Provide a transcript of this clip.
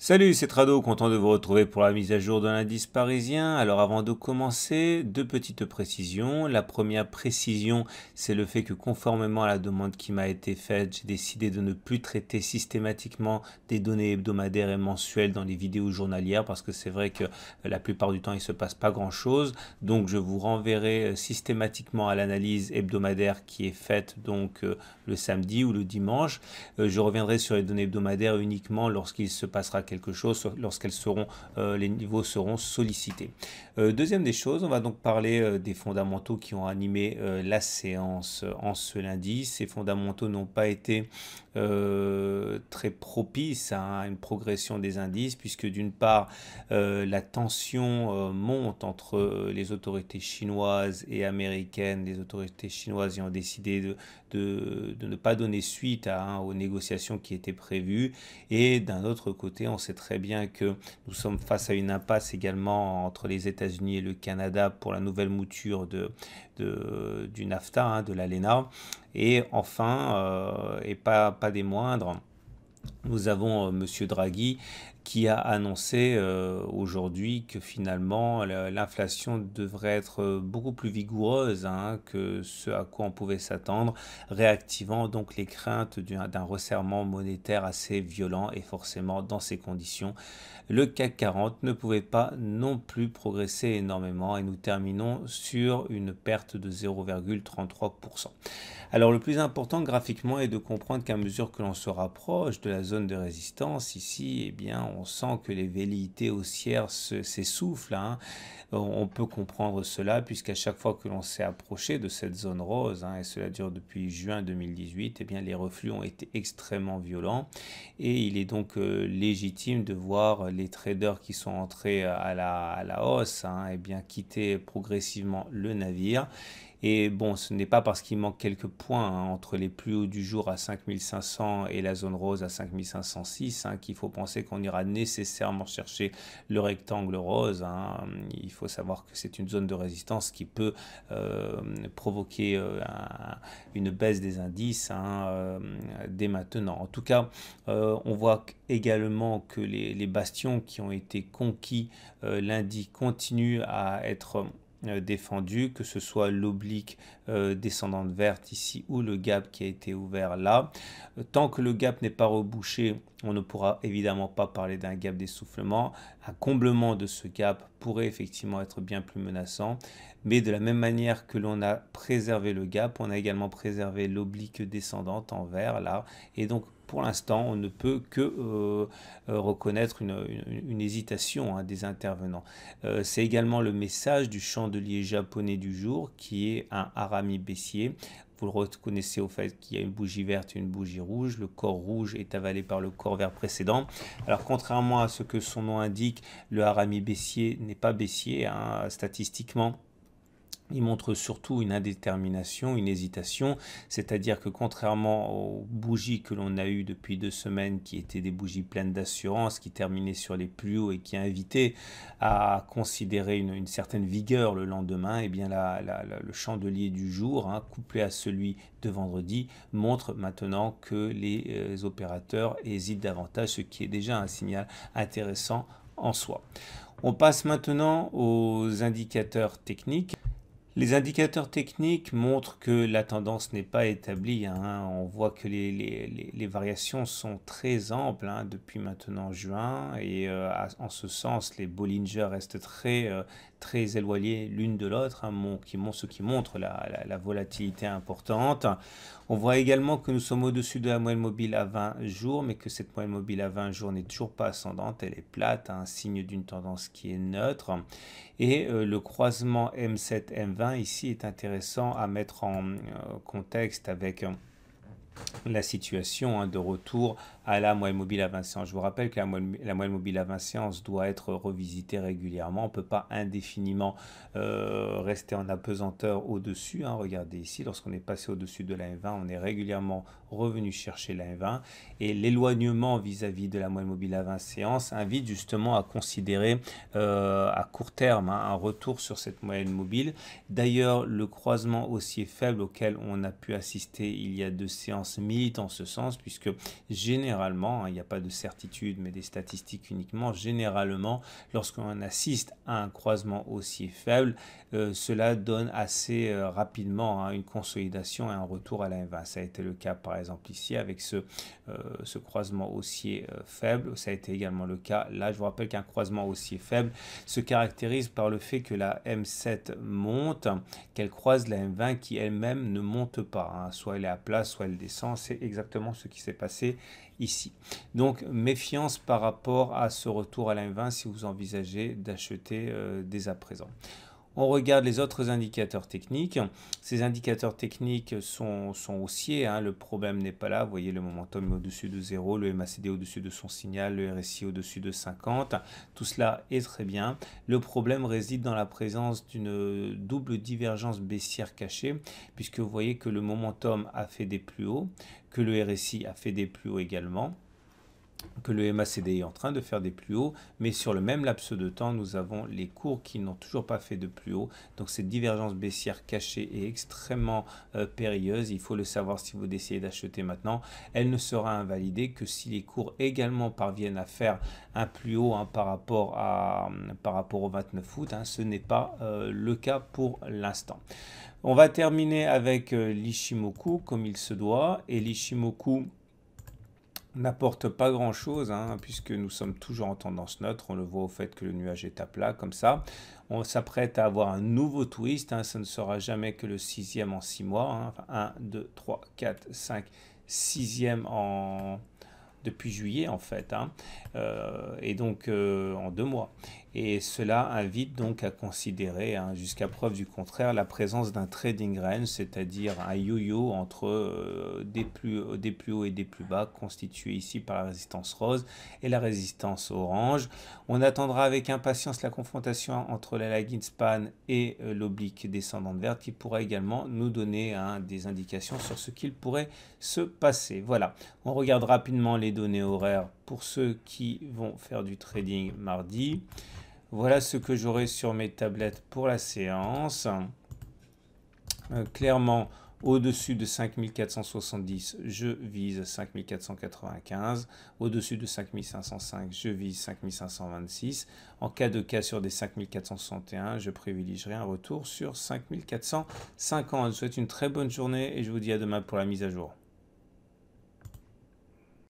Salut, c'est Trado, content de vous retrouver pour la mise à jour de l'indice parisien. Alors avant de commencer, deux petites précisions. La première précision, c'est le fait que conformément à la demande qui m'a été faite, j'ai décidé de ne plus traiter systématiquement des données hebdomadaires et mensuelles dans les vidéos journalières parce que c'est vrai que la plupart du temps il ne se passe pas grand chose. Donc je vous renverrai systématiquement à l'analyse hebdomadaire qui est faite donc le samedi ou le dimanche. Je reviendrai sur les données hebdomadaires uniquement lorsqu'il se passera quelque chose, lorsqu'elles seront, les niveaux seront sollicités. Deuxième des choses, on va donc parler des fondamentaux qui ont animé la séance en ce lundi. Ces fondamentaux n'ont pas été très propices à une progression des indices, puisque d'une part, la tension monte entre les autorités chinoises et américaines, les autorités chinoises ayant décidé de ne pas donner suite aux négociations qui étaient prévues. Et d'un autre côté, on sait très bien que nous sommes face à une impasse également entre les États-Unis et le Canada pour la nouvelle mouture du NAFTA, de l'ALENA. Et enfin, et pas des moindres, nous avons Monsieur Draghi qui a annoncé aujourd'hui que finalement l'inflation devrait être beaucoup plus vigoureuse que ce à quoi on pouvait s'attendre, réactivant donc les craintes d'un resserrement monétaire assez violent. Et forcément, dans ces conditions, le CAC 40 ne pouvait pas non plus progresser énormément et nous terminons sur une perte de 0,33%. Alors le plus important graphiquement est de comprendre qu'à mesure que l'on se rapproche de la zone de résistance, ici, eh bien, on sent que les velléités haussières s'essoufflent. On peut comprendre cela puisqu'à chaque fois que l'on s'est approché de cette zone rose, et cela dure depuis juin 2018, eh bien, les reflux ont été extrêmement violents et il est donc légitime de voir les traders qui sont entrés à la hausse eh bien, quitter progressivement le navire. Et bon, ce n'est pas parce qu'il manque quelques points entre les plus hauts du jour à 5500 et la zone rose à 5506 qu'il faut penser qu'on ira nécessairement chercher le rectangle rose. Il faut savoir que c'est une zone de résistance qui peut provoquer une baisse des indices dès maintenant. En tout cas, on voit également que les bastions qui ont été conquis lundi continuent à être défendu, que ce soit l'oblique descendante verte ici ou le gap qui a été ouvert là. Tant que le gap n'est pas rebouché, on ne pourra évidemment pas parler d'un gap d'essoufflement. Un comblement de ce gap pourrait effectivement être bien plus menaçant, mais de la même manière que l'on a préservé le gap, on a également préservé l'oblique descendante en vert là, et donc pour l'instant, on ne peut que reconnaître une hésitation des intervenants. C'est également le message du chandelier japonais du jour, qui est un harami baissier. Vous le reconnaissez au fait qu'il y a une bougie verte et une bougie rouge. Le corps rouge est avalé par le corps vert précédent. Alors, contrairement à ce que son nom indique, le harami baissier n'est pas baissier statistiquement. Il montre surtout une indétermination, une hésitation, c'est-à-dire que contrairement aux bougies que l'on a eues depuis 2 semaines, qui étaient des bougies pleines d'assurance, qui terminaient sur les plus hauts et qui invitaient à considérer une certaine vigueur le lendemain, eh bien le chandelier du jour, couplé à celui de vendredi, montre maintenant que les opérateurs hésitent davantage, ce qui est déjà un signal intéressant en soi. On passe maintenant aux indicateurs techniques. Les indicateurs techniques montrent que la tendance n'est pas établie. On voit que les variations sont très amples depuis maintenant juin et en ce sens, les Bollinger restent très éloignés l'une de l'autre, ce qui montre la volatilité importante. On voit également que nous sommes au-dessus de la moyenne mobile à 20 jours, mais que cette moyenne mobile à 20 jours n'est toujours pas ascendante, elle est plate, un signe d'une tendance qui est neutre. Et le croisement M7-M20 ici est intéressant à mettre en contexte avec la situation de retour à la moyenne mobile à 20 séances. Je vous rappelle que la moyenne mobile à 20 séances doit être revisitée régulièrement. On ne peut pas indéfiniment rester en apesanteur au-dessus. Regardez ici, lorsqu'on est passé au-dessus de la M20, on est régulièrement revenu chercher la M20. Et l'éloignement vis-à-vis de la moyenne mobile à 20 séances invite justement à considérer à court terme un retour sur cette moyenne mobile. D'ailleurs, le croisement haussier faible auquel on a pu assister il y a 2 séances méfiance milite en ce sens, puisque généralement, il n'y a pas de certitude, mais des statistiques uniquement, généralement, lorsqu'on assiste à un croisement haussier faible, cela donne assez rapidement une consolidation et un retour à la M20. Ça a été le cas par exemple ici avec ce croisement haussier faible. Ça a été également le cas là. Je vous rappelle qu'un croisement haussier faible se caractérise par le fait que la M7 monte, qu'elle croise la M20 qui elle-même ne monte pas. Soit elle est à plat, soit elle descend. C'est exactement ce qui s'est passé ici. Donc méfiance par rapport à ce retour à la M20 si vous envisagez d'acheter dès à présent. On regarde les autres indicateurs techniques. Ces indicateurs techniques sont haussiers. Le problème n'est pas là. Vous voyez, le momentum est au-dessus de 0, le MACD au-dessus de son signal, le RSI au-dessus de 50. Tout cela est très bien. Le problème réside dans la présence d'une double divergence baissière cachée, puisque vous voyez que le momentum a fait des plus hauts, que le RSI a fait des plus hauts également, que le MACD est en train de faire des plus hauts, mais sur le même laps de temps, nous avons les cours qui n'ont toujours pas fait de plus haut. Donc cette divergence baissière cachée est extrêmement périlleuse. Il faut le savoir si vous décidez d'acheter maintenant. Elle ne sera invalidée que si les cours également parviennent à faire un plus haut par rapport au 29 août. Ce n'est pas le cas pour l'instant. On va terminer avec l'Ichimoku comme il se doit. Et l'Ichimoku n'apporte pas grand chose puisque nous sommes toujours en tendance neutre. On le voit au fait que le nuage est à plat comme ça. On s'apprête à avoir un nouveau twist. Ça ne sera jamais que le 6e en 6 mois. 1, 2, 3, 4, 5, 6e depuis juillet en fait. Et donc en 2 mois. Et cela invite donc à considérer, jusqu'à preuve du contraire, la présence d'un trading range, c'est-à-dire un yo-yo entre des plus hauts et des plus bas, constitué ici par la résistance rose et la résistance orange. On attendra avec impatience la confrontation entre la lagging span et l'oblique descendante verte qui pourra également nous donner des indications sur ce qu'il pourrait se passer. Voilà, on regarde rapidement les données horaires pour ceux qui vont faire du trading mardi. Voilà ce que j'aurai sur mes tablettes pour la séance. Clairement, au-dessus de 5470, je vise 5495. Au-dessus de 5505, je vise 5526. En cas de cas sur des 5461, je privilégierai un retour sur 5450. Je vous souhaite une très bonne journée et je vous dis à demain pour la mise à jour.